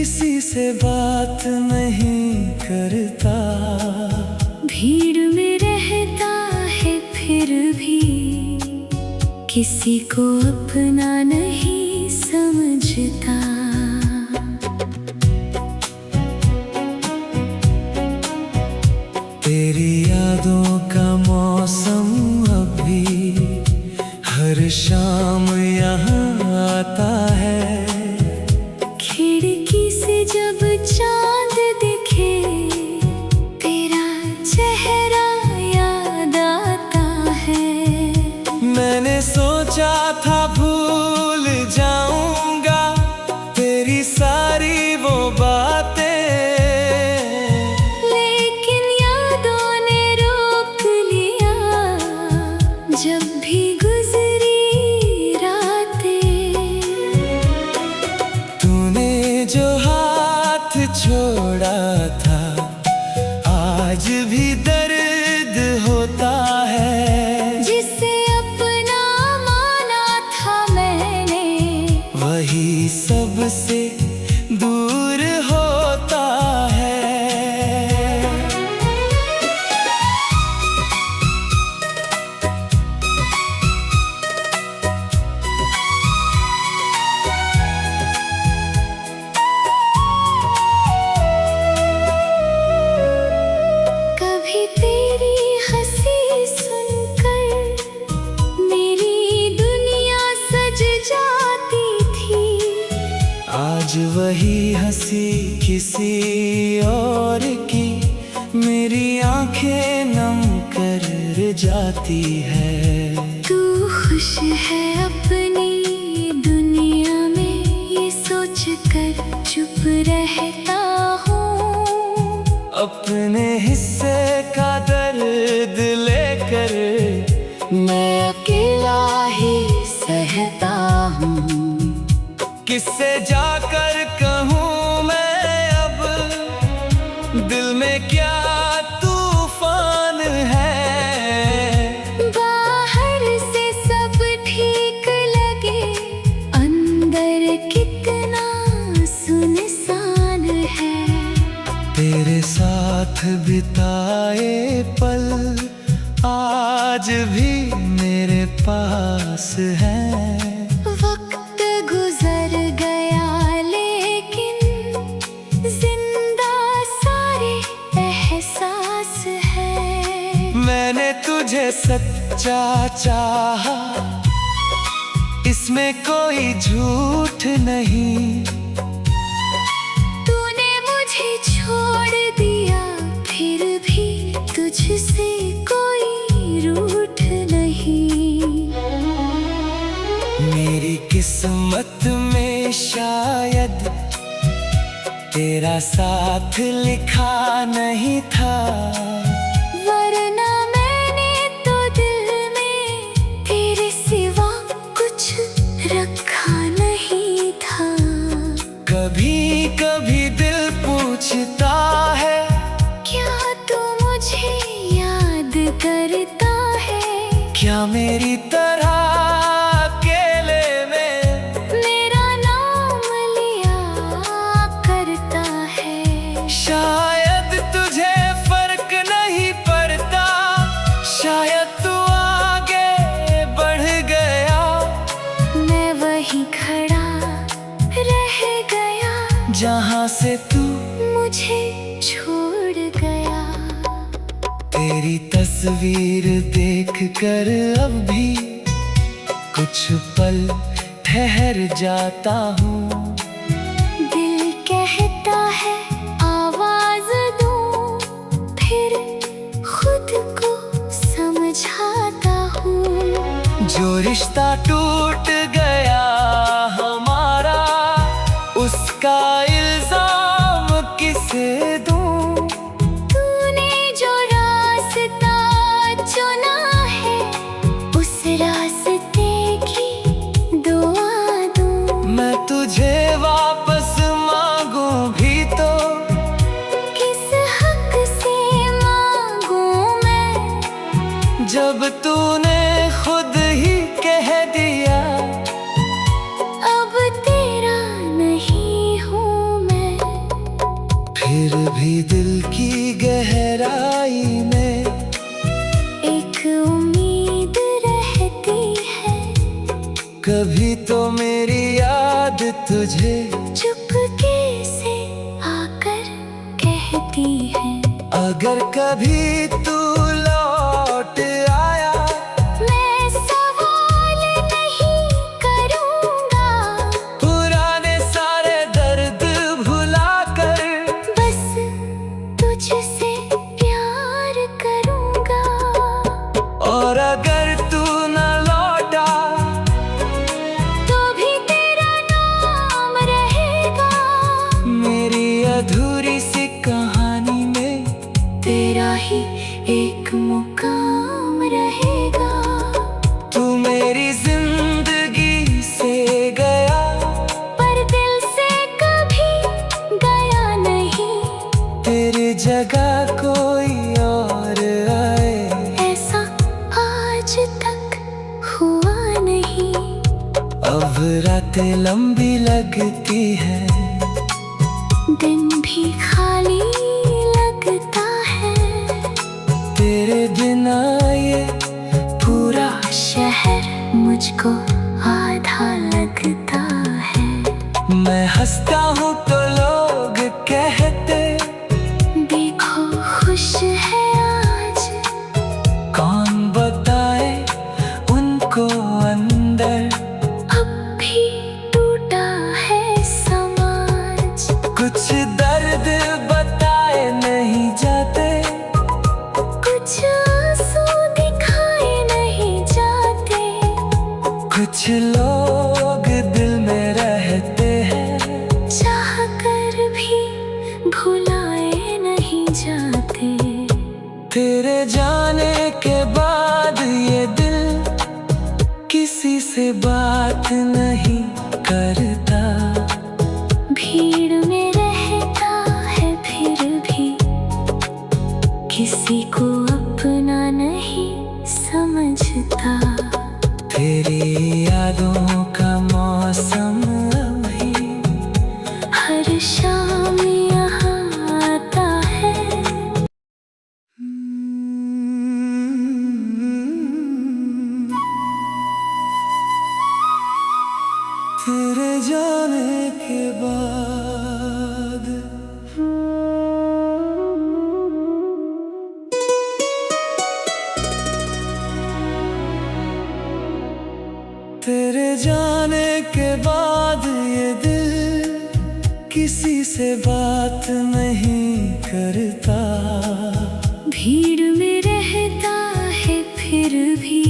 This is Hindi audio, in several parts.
किसी से बात नहीं करता, भीड़ में रहता है फिर भी किसी को अपना नहीं समझता। तेरी यादों का मौसम अभी हर शाम यहाँ आता है। खिड़की से जब चांद दिखे तेरा चेहरा याद आता है। मैंने सोचा था भूल जाऊंगा तेरी सारी वो बातें, लेकिन यादों ने रोक लिया जब भी गुजरी रातें। तूने जो हाथ छोड़ा था आज भी दर्द होता है। जिसे अपना माना था मैंने वही सबसे दूर होता है। कभी तेरी हंसी सुनकर मेरी दुनिया सज जाती थी। आज वही हंसी किसी और की मेरी आंखें नम कर जाती है। तू खुश है अपनी दुनिया में ये सोच कर चुप रहता हूँ। अपने हिस्से का दर्द लेकर मैं अकेला ही सहता हूँ। किससे जाकर कहूँ मैं अब दिल में क्या तूफान है। बाहर से सब ठीक लगे अंदर कितना सुनसान है। तेरे साथ बिताए पल आज भी मेरे पास हैं। वक्त गुजर गया लेकिन जिंदा सारे एहसास है। मैंने तुझे सच्चा चाहा, इसमें कोई झूठ नहीं। तूने मुझे छोड़ दिया फिर भी तुझसे कोई रूठ नहीं। मेरी किस्मत में शायद तेरा साथ लिखा नहीं था, वरना मैंने तो दिल में तेरे सिवा कुछ रखा नहीं था। कभी कभी दिल पूछता है क्या तू मुझे याद करता है? क्या मेरी तरह अकेले में मेरा नाम लिया करता है। शायद तुझे फर्क नहीं पड़ता, शायद तू आगे बढ़ गया। मैं वहीं खड़ा रह गया जहाँ से तू मुझे छोड़ गया। तेरी तस्वीर देख कर अब भी कुछ पल ठहर जाता हूँ। दिल कहता है आवाज दूं, फिर खुद को समझाता हूँ। जो रिश्ता टूट गया हमारा उसका इल्जाम किसे दूं। तूने जो रास्ता चुना है उस रास्ते की दुआ दूं। मैं तुझे वापस मांगूं भी तो किस हक से मांगूं मैं, जब तूने खुद ही कह दिया अब तेरा नहीं हूँ मैं। गहराई में एक उम्मीद रहती है। कभी तो मेरी याद तुझे चुपके से आकर कहती है। अगर कभी तू लौट आया मैं सवाल नहीं करूँगा, पुराने सारे दर्द भुलाकर बस तुझसे प्यार करूँगा। और अगर तू न लौटा तो भी तेरा नाम रहेगा। मेरी अधूरी सी कहानी में तेरा ही एक मुकाम रहेगा। तू मेरी जिंदगी से गया, पर दिल से कभी गया नहीं। तेरी जगह कोई और आए ऐसा आज तक हुआ नहीं। अब रातें लंबी लगती है, दिन भी खाली लगता है। तेरे बिना ये पूरा शहर मुझको आधा लगता है। मैं हंसता हूँ तो लोग कहते देखो खुश है आज। कौन बताए उनको अंदर अब भी टूटा है समाज। कुछ दर्द बताए नहीं जाते, कुछ आंसू दिखाए नहीं जाते। कुछ लोग दिल में रहते हैं, चाह कर भी भुलाए नहीं जाते। तेरे जाने के बाद ये दिल किसी से बात नहीं करता। भीड़ में रहता है फिर भी किसी को अपना नहीं समझता। तेरी यादों का मौसम अभी हर शाम यहाँ आता है। तेरे जाने के बाद तेरे जाने के बाद ये दिल किसी से बात नहीं करता। भीड़ में रहता है फिर भी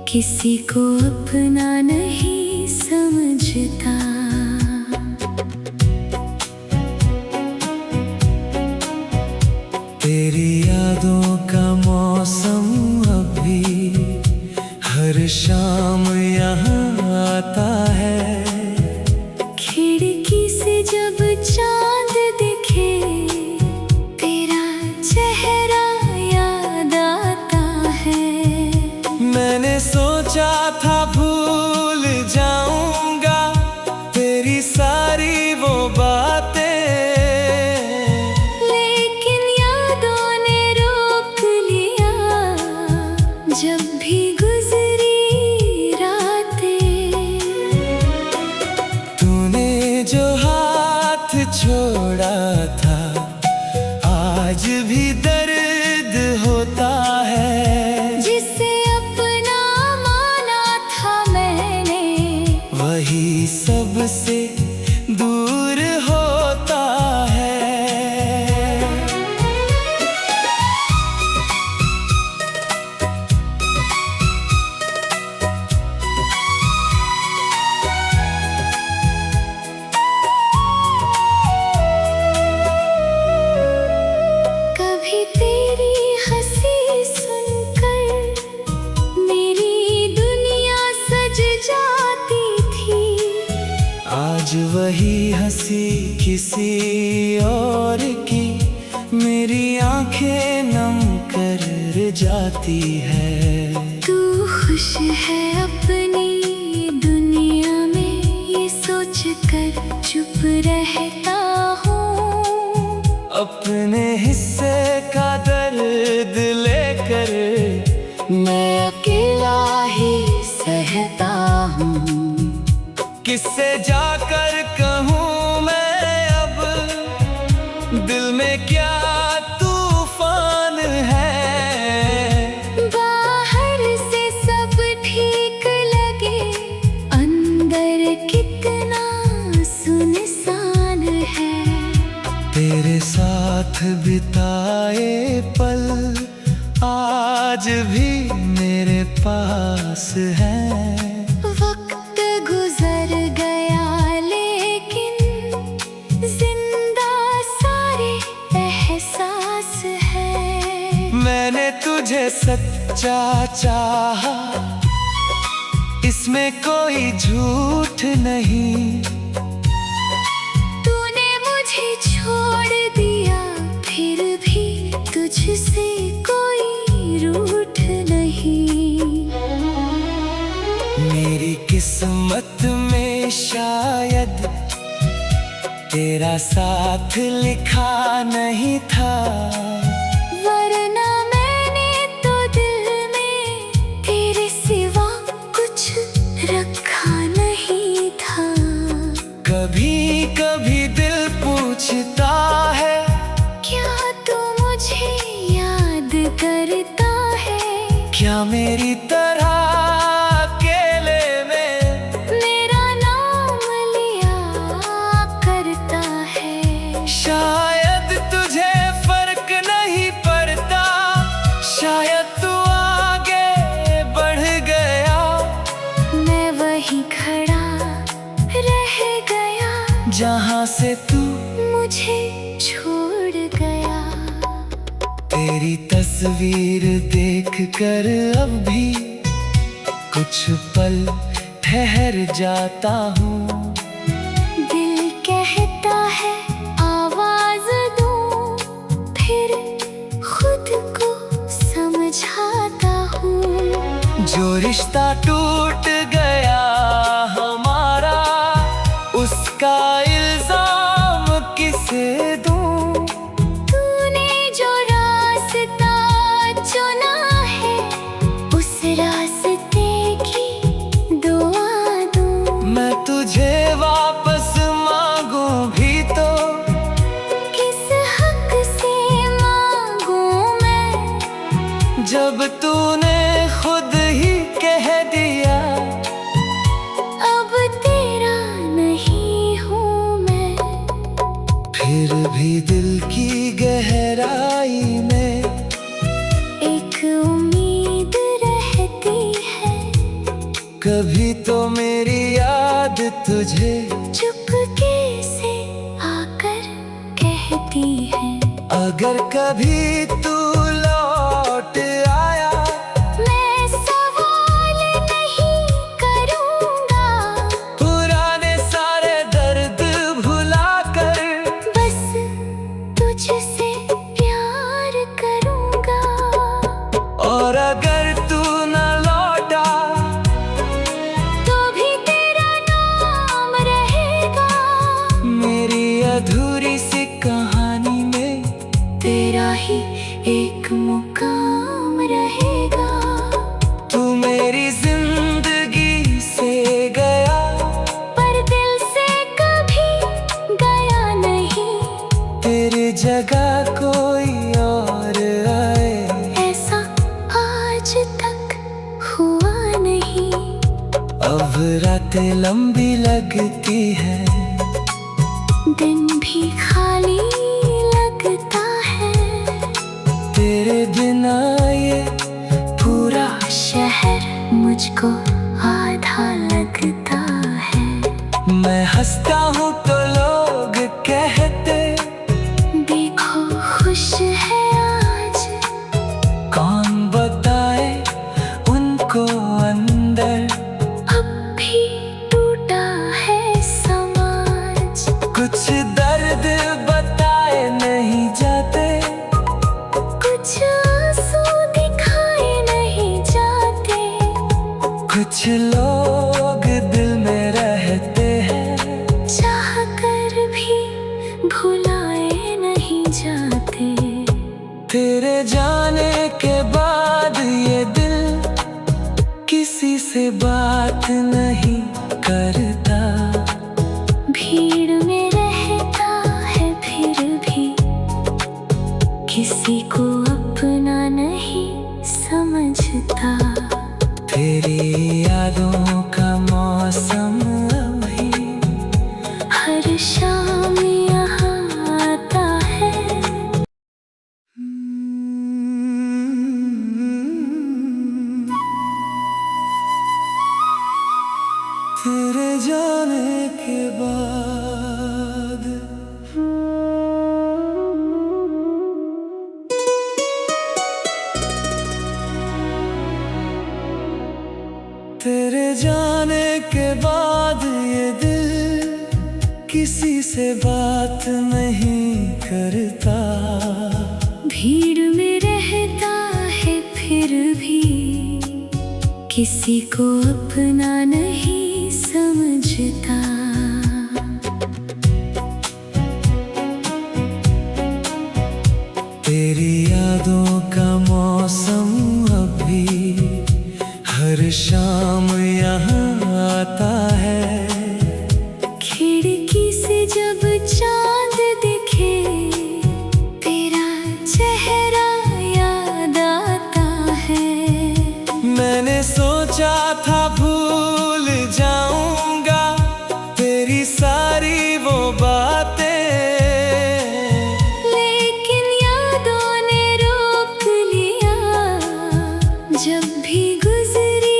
किसी को अपना नहीं समझता। तेरी यादों का मौसम अभी हर शाम यहाँ आता है। खिड़की से जब चांद दिखे तेरा चेहरा याद आता है। मैंने सोचा था भूल जाऊंगा तेरी सारी वो बातें, लेकिन यादों ने रोक लिया जब भी गुजरी रातें। तूने जो हाथ छोड़ा था आज भी दर्द होता है। जिसे अपना माना था मैंने वही सबसे दूर होता है। कभी तेरी हंसी सुनकर मेरी दुनिया सज जाती थी। आज वही हंसी किसी और की मेरी आंखें नम कर जाती है। तू खुश है अपनी दुनिया में ये सोच कर चुप रहता हूँ। अपने हिस्से किससे जाकर कहूँ मैं अब, दिल में क्या तूफान है। बाहर से सब ठीक लगे, अंदर कितना सुनसान है। तेरे साथ बिताए पल आज भी मेरे पास हैं। वक्त गुजर गया लेकिन जिंदा सारे एहसास है। मैंने तुझे सच्चा चाहा, इसमें कोई झूठ नहीं। तूने मुझे छोड़ दिया, फिर भी तुझसे कोई रूठ नहीं। मेरी किस्मत में शायद तेरा साथ लिखा नहीं था, वरना मैंने तो दिल में तेरे सिवा कुछ रखा नहीं था। कभी कभी दिल पूछता है, क्या तू मुझे याद करता है? क्या मेरी तरह अकेले में मेरा नाम लिया करता है। शायद तुझे फर्क नहीं पड़ता, शायद तू आगे बढ़ गया। मैं वहीं खड़ा रह गया, जहाँ से तू मुझे छोड़ गया। तेरी तस्वीर देख कर अब भी कुछ पल ठहर जाता हूँ। दिल कहता है आवाज दूं, फिर खुद को समझाता हूँ। जो रिश्ता टूट गया हमारा, उसका इल्जाम किसे दूं? तूने जो रास्ता चुना है, उस रास्ते की दुआ दूं। मैं तुझे वापस मांगूं भी तो किस हक से मांगूं मैं, जब तूने खुद ही कह दिया अब तेरा नहीं हूँ मैं। फिर भी दिल की गहराई में एक उम्मीद रहती है, कभी तो मेरी याद तुझे चुपके से आकर कहती है। अगर कभी तू लौट आया, मैं सवाल नहीं करूँगा, पुराने सारे दर्द भुला कर बस तुझसे प्यार करूँगा। और अगर तू न लौटा तो भी तेरा नाम रहेगा, मेरी अधूरी सी कहानी में तेरा ही एक मुकाम रहेगा। तू मेरी जिंदगी से गया, पर दिल से कभी गया नहीं, तेरी जगह कोई और आए ऐसा आज तक हुआ नहीं। अब रातें लंबी लगती है, दिन भी खाली लगता है, तेरे बिना ये पूरा शहर मुझको आधा लगता है। मैं हंसता हूँ तो लोग कहते देखो खुश है आज, कौन बताए उनको अंदर अब भी टूटा है समाज। कुछ दर्द बताए नहीं जाते, कुछ आंसू दिखाए नहीं जाते, कुछ लोग दिल में रहते हैं, चाह कर भी भुलाए नहीं जाते। तेरे जाने के बाद ये दिल किसी से बात नहीं करता। को अपना नहीं समझता। तेरी यादों का मौसम अभी हर शाम यहाँ आता है। तेरे जाने के बाद तेरे जाने के बाद ये दिल किसी से बात नहीं करता। भीड़ में रहता है फिर भी किसी को अपना नहीं समझता। तेरी यादों का मौसम अभी हर शाम यहाँ आता है। खिड़की से जब चांद दिखे तेरा चेहरा याद आता है। मैंने सोचा था भूल जाऊंगा तेरी सारी वो बातें, लेकिन यादों ने रोक लिया जब भी गुजरी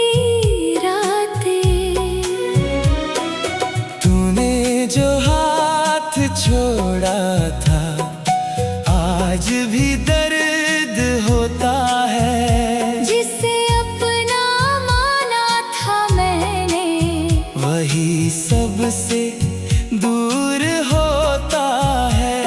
रातें। तूने जो हाथ छोड़ा था आज भी दर्द होता है। जिसे अपना माना था मैंने वही सबसे दूर होता है।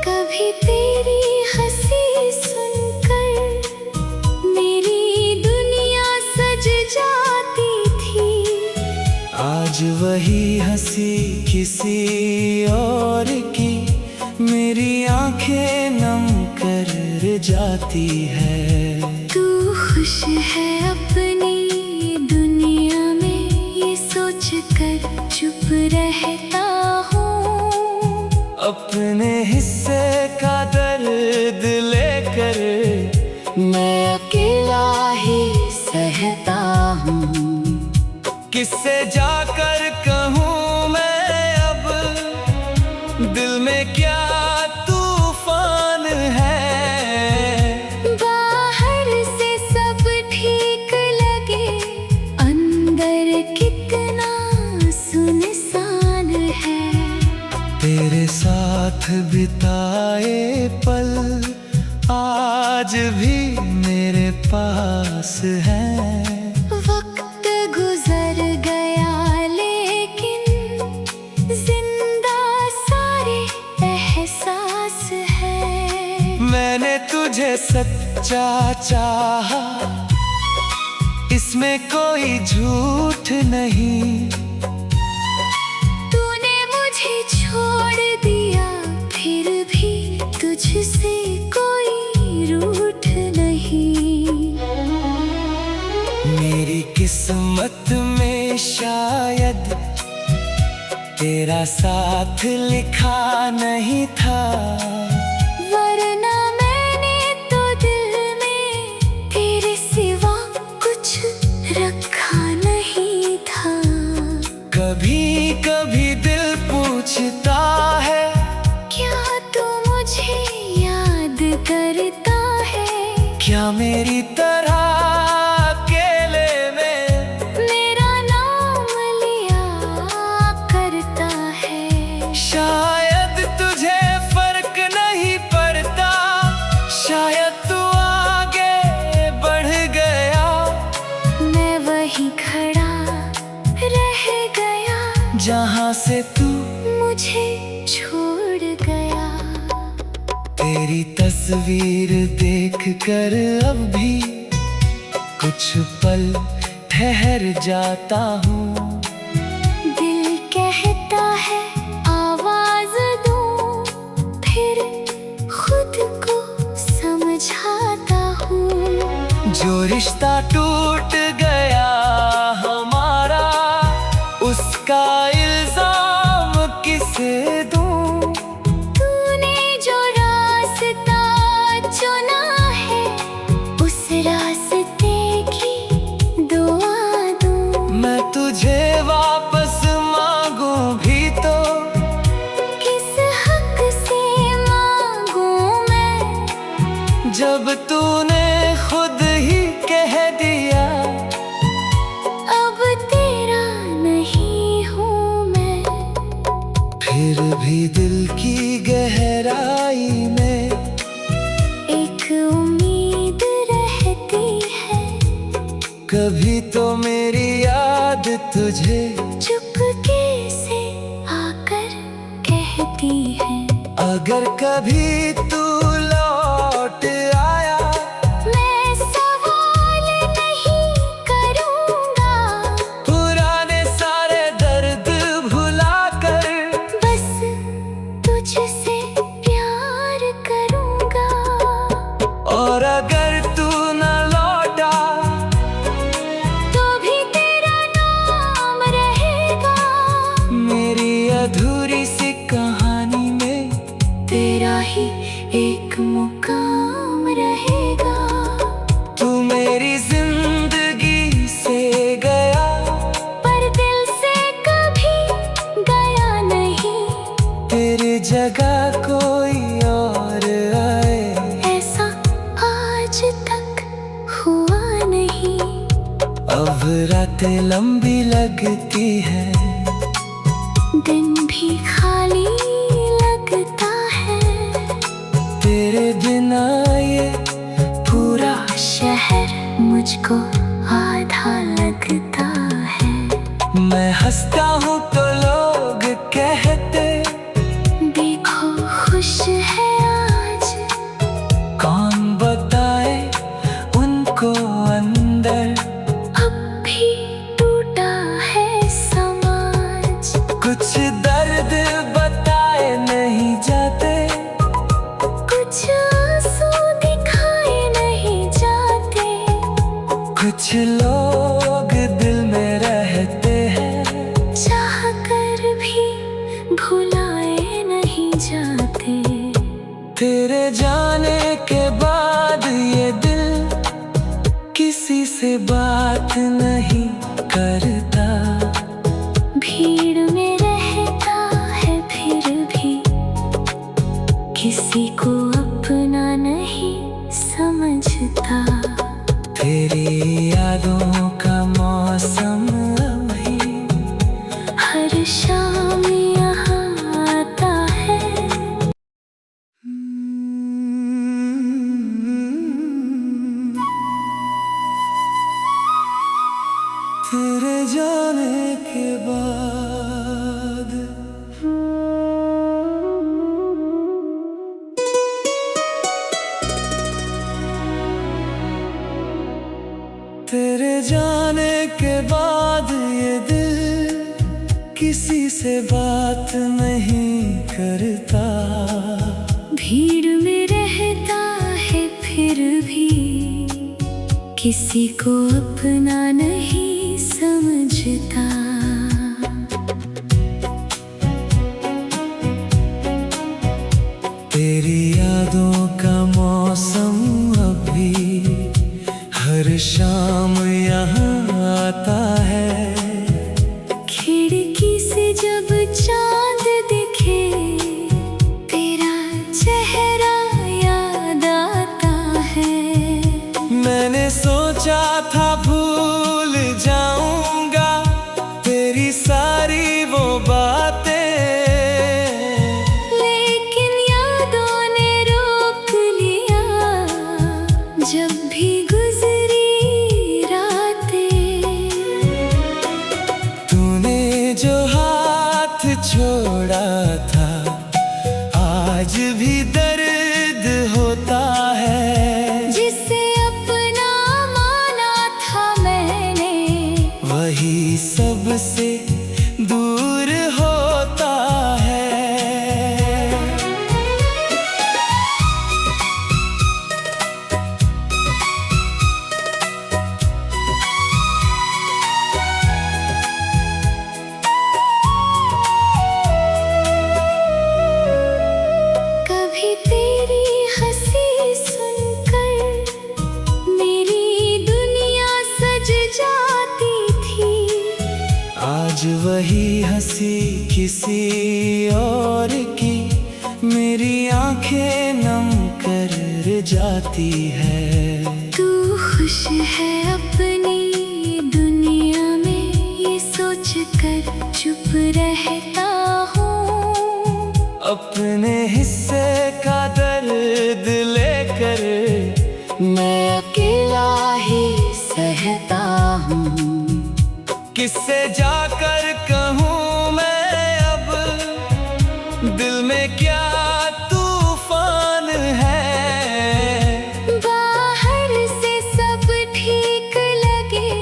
कभी तेरी हंसी सुनकर मेरी दुनिया सज जाती थी। आज वही हंसी किसी और की मेरी आंखें नम कर जाती है। तू खुश है अपनी दुनिया में ये सोच कर चुप रहता हूँ। अपने हिस्से का दर्द लेकर मैं अकेला ही सहता हूँ। किससे जाकर कहूँ मैं अब दिल में क्या तूफान है। बाहर से सब ठीक लगे अंदर कितना सुनसान है। तेरे साथ बिताए पल आज भी मेरे पास हैं। वक्त गुजर गया लेकिन जिंदा सारे एहसास है। मैंने तुझे सच्चा चाहा इसमें कोई झूठ नहीं। तूने मुझे छोड़ दिया फिर भी तुझसे कोई रूठ नहीं। मेरी किस्मत में शायद तेरा साथ लिखा नहीं था। वरना मैंने तो दिल में तेरे सिवा कुछ रखा नहीं था। कभी कभी दिल पूछता है क्या तू मुझे याद करता है। क्या मेरी तरह अकेले में मेरा नाम लिया करता है। शायद तुझे फर्क नहीं पड़ता। शायद तू आगे बढ़ गया मैं वहीं खड़ा रह गया जहाँ से तू मुझे छोड़ गया। तेरी तस्वीर देख कर अब भी कुछ पल ठहर जाता हूँ। दिल कहता है आवाज दूं फिर खुद जो रिश्ता टूट गया हमारा, उसका इल्जाम किसे दूं? तूने जो रास्ता चुना है, उस रास्ते की दुआ दूं। मैं तुझे वापस मांगूं भी तो किस हक से मांगूं मैं, जब तूने खुद ही कह दिया अब तेरा नहीं हूँ मैं। फिर भी दिल की गहराई में एक उम्मीद रहती है, कभी तो मेरी याद तुझे चुपके से आकर कहती है। अगर कभी तू लौट आया, मैं सवाल नहीं करूँगा, पुराने सारे दर्द भुला कर बस तुझसे प्यार करूँगा। और अगर तू न लौटा तो भी तेरा नाम रहेगा, मेरी अधूरी सी कहानी में तेरा ही एक मुकाम रहेगा। तू मेरी जिंदगी से गया, पर दिल से कभी गया नहीं, तेरी जगह कोई और आए ऐसा आज तक हुआ नहीं। अब रातें लंबी लगती है, दिन भी खाली लगता है, तेरे बिना ये पूरा शहर मुझको आधा लगता है। मैं हंसता हूँ तो लोग कहते देखो खुश है आज, कौन बताए उनको अंदर अब भी टूटा है समाज। कुछ दर्द बताए नहीं जाते, कुछ आंसू दिखाए नहीं जाते, कुछ लोग दिल में रहते हैं, चाह कर भी भुलाए नहीं जाते। तेरे जाने के बाद ये दिल किसी से बात नहीं करता। भीड़ में रहता है फिर भी किसी को अपना नहीं समझता। तेरी यादों का मौसम अभी हर शाम यहाँ आता है, तेरे जाने के बाद। तेरे जाने के बाद ये दिल किसी से बात नहीं करता। भीड़ में रहता है फिर भी किसी को अपना नहीं समझता। तेरी यादों का मौसम अभी हर शाम यहाँ आता है। खिड़की से जब चांद दिखे तेरा चेहरा याद आता है। मैंने सोचा था भूल जाऊंगा तेरी सारी वो बातें, लेकिन यादों ने रोक लिया जब भी गुजरी वही हंसी किसी और की मेरी आंखें नम कर जाती है। तू खुश है अपनी दुनिया में, ये सोच कर चुप रहता हूँ। अपने हिस्से का दर्द लेकर मैं अकेला ही सहता हूँ। किससे जाकर कहूँ मैं अब दिल में क्या तूफान है। बाहर से सब ठीक लगे,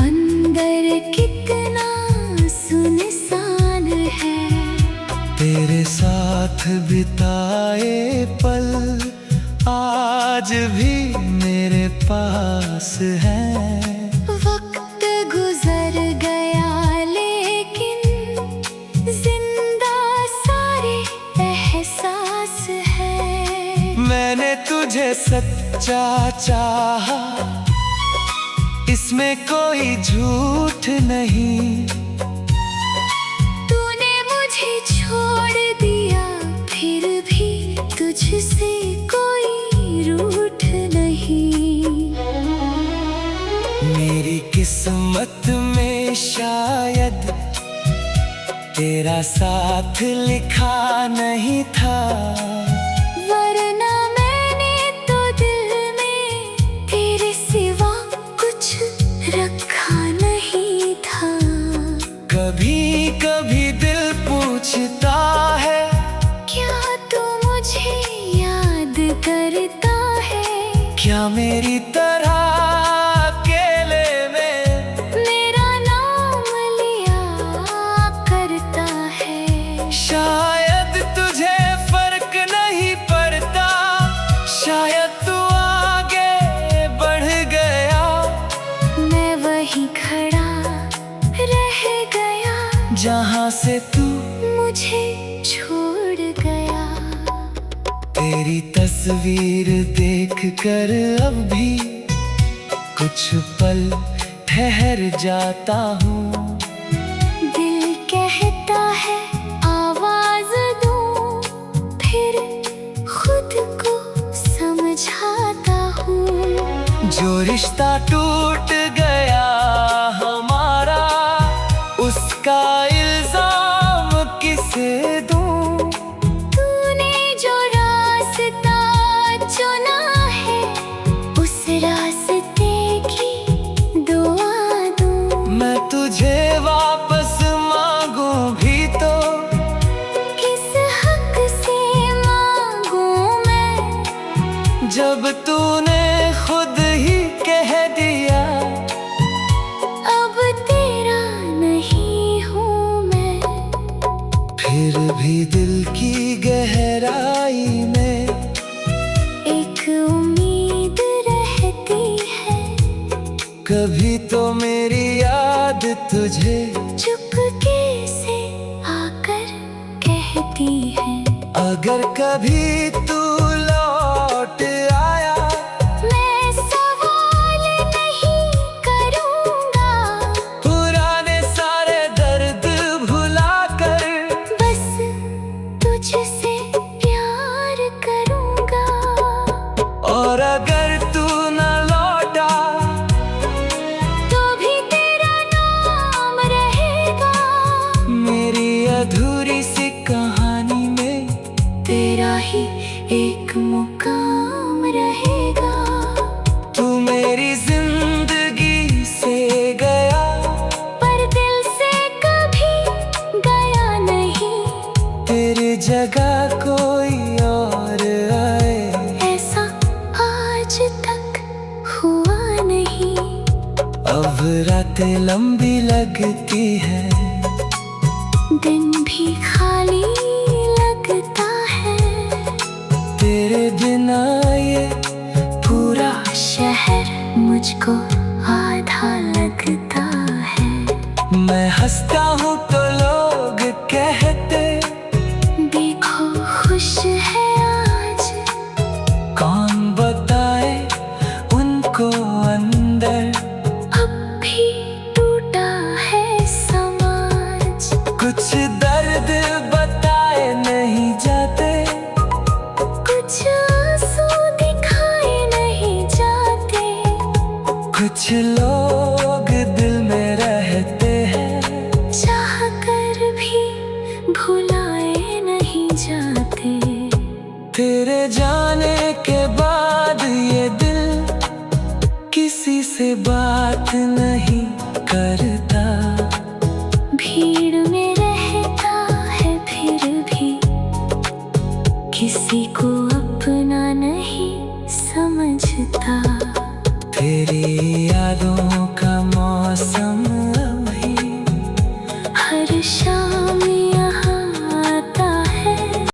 अंदर कितना सुनसान है। तेरे साथ बिताए पल आज भी मेरे पास हैं। वक्त गुजर गया लेकिन जिंदा सारे एहसास है। मैंने तुझे सच्चा चाहा, इसमें कोई झूठ नहीं। तूने मुझे छोड़ दिया, फिर भी तुझसे कोई रूठ नहीं। मेरी किस्मत में शायद तेरा साथ लिखा नहीं था, वरना मैंने तो दिल में तेरे सिवा कुछ रखा नहीं था। कभी कभी दिल पूछता है, क्या तू मुझे याद करता है? क्या मेरी तरह अकेले में मेरा नाम लिया करता है। शायद तुझे फर्क नहीं पड़ता, शायद तू आगे बढ़ गया। मैं वहीं खड़ा रह गया जहाँ से तू मुझे छोड़ गया। तेरी तस्वीर देख कर अब भी कुछ पल ठहर जाता हूँ। दिल कहता है आवाज दूं, फिर खुद को समझाता हूँ। जो रिश्ता टूट गया हमारा, उसका इल्जाम किसे दूं? तूने जो रास्ता चुना है, उस रास्ते की दुआ दूं। मैं तुझे वापस मांगूं भी तो किस हक से मांगूं मैं, जब तूने खुद ही कह दिया अब तेरा नहीं हूँ मैं। फिर भी दिल की गहराई में एक उम्मीद रहती है, कभी तो मेरी याद तुझे चुपके से आकर कहती है। अगर कभी तू लौट आया, मैं सवाल नहीं करूँगा, पुराने सारे दर्द भुला कर बस तुझसे प्यार करूँगा। और अगर तू न लौटा तो भी तेरा नाम रहेगा, मेरी अधूरी सी कहानी में तेरा ही एक मुकाम रहेगा। तू मेरी जिंदगी से गया, पर दिल से कभी गया नहीं। तेरी जगह कोई और आए, ऐसा आज तक हुआ नहीं। अब रातें लंबी लगती है, दिन भी खाली लगता है। तेरे बिना ये पूरा शहर मुझको आधा लगता है। मैं हंसता हूँ तो लोग कहते देखो खुश है आज, कौन बताए उनको अंदर अब भी टूटा है समाज। कुछ आंसू दिखाए नहीं जाते, कुछ लोग दिल में रहते हैं, चाह कर भी भुलाए नहीं जाते। तेरे जाने के बाद ये दिल किसी से बात नहीं करता, भीड़ में रहता है फिर भी किसी को अपना नहीं समझता। तेरी यादों का मौसम